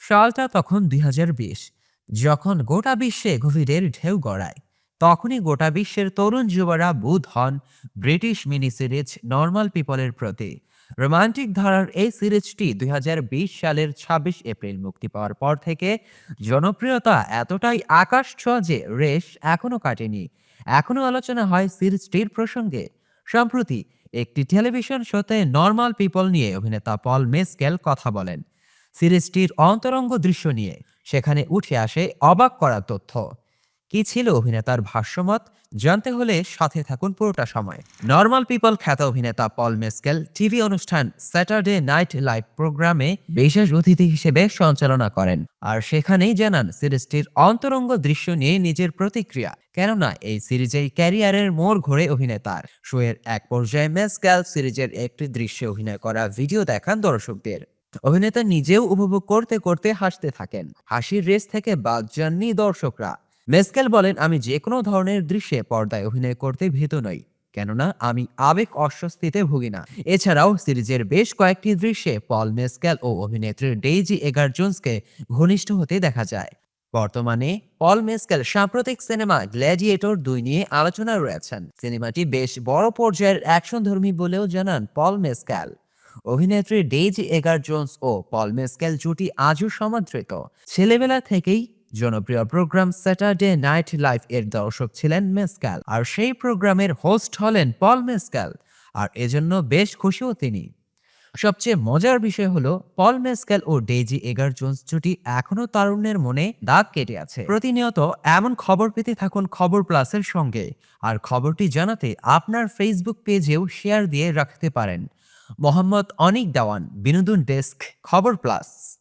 সালটা তখন ২০২০, যখন গোটা বিশ্বে কোভিডের ঢেউ গড়ায়। তখনই গোটা বিশ্বের তরুণ যুবরা বুঁদ হন ব্রিটিশ মিনি সিরিজ নর্মাল পিপলের প্রতি। রোমান্টিক ধারার এই সিরিজটি ২০২০ সালের ২৬ এপ্রিল মুক্তি পাওয়ার পর থেকে জনপ্রিয়তা এতটাই আকাশ ছোঁয়া যে রেশ এখনো কাটেনি। এখনো আলোচনা হয় সিরিজটির প্রসঙ্গে। সম্প্রতি একটি টেলিভিশন শোতে নর্মাল পিপল নিয়ে অভিনেতা পল মেসকেল কথা বলেন সিরিজটির অন্তরঙ্গ দৃশ্য নিয়ে। সেখানে উঠে আসে অবাক করা তথ্য। কি ছিল অভিনেতার ভাষ্যমত? জানতে হলে সাথে থাকুন পুরোটা সময়। নর্মাল পিপল খ্যাত অভিনেতা পল মেসকেল টিভি অনুষ্ঠান স্যাটারডে নাইট লাইভ প্রোগ্রামে বিশেষ অতিথি হিসেবে সঞ্চালনা করেন, আর সেখানেই জানান সিরিজটির অন্তরঙ্গ দৃশ্য নিয়ে নিজের প্রতিক্রিয়া। কেননা এই সিরিজেই ক্যারিয়ারের মোড় ঘোরে অভিনেতার। শোয়ের এক পর্যায়ে মেসকেল সিরিজের একটি দৃশ্যে অভিনয় করা ভিডিও দেখান দর্শকদের। অভিনেতা নিজেও উপভোগ করতে করতে হাসতে থাকেন। হাসির রেস থেকে বাদ যাননি দর্শকরা। মেসকেল বলেন, আমি যে কোনো ধরনের দৃশ্যে পর্দায় অভিনয় করতে ভীত নই, কেননা আমি আবেগ অস্বস্তিতে ভুগি না। এছাড়াও সিরিজের বেশ কয়েকটি দৃশ্যে পল মেসকেল ও অভিনেত্রী ডেইজি এগার জোন্সকে ঘনিষ্ঠ হতে দেখা যায়। বর্তমানে পল মেসকেল সাম্প্রতিক সিনেমা গ্ল্যাডিয়েটর ২ নিয়ে আলোচনায় রয়েছেন। সিনেমাটি বেশ বড় পর্যায়ের অ্যাকশনধর্মী বলেও জানান পল মেসকেল। অভিনেত্রী ডেইজি এগার জোন্স ও পল মেসকেল জুটি আজও সমাদৃত। ছেলেবেলা থেকেই জনপ্রিয় প্রোগ্রাম স্যাটারডে নাইট লাইভ এর দর্শক ছিলেন মেসকেল, আর সেই প্রোগ্রামের হোস্ট হলেন পল মেসকেল, আর এজন্য বেশ খুশিও তিনি। সবচেয়ে মজার বিষয় হলো পল মেসকেল ও ডেইজি এগার জোন্স জুটি এখনো তারুণ্যের মনে দাগ কেটে আছে। প্রতিনিয়ত এমন খবর পেতে থাকুন খবর প্লাসের সঙ্গে, আর খবরটি জানাতে আপনার ফেসবুক পেজেও শেয়ার দিয়ে রাখতে পারেন। মোহাম্মদ অনিক দাওয়ান, বিনোদন ডেস্ক, খবর প্লাস।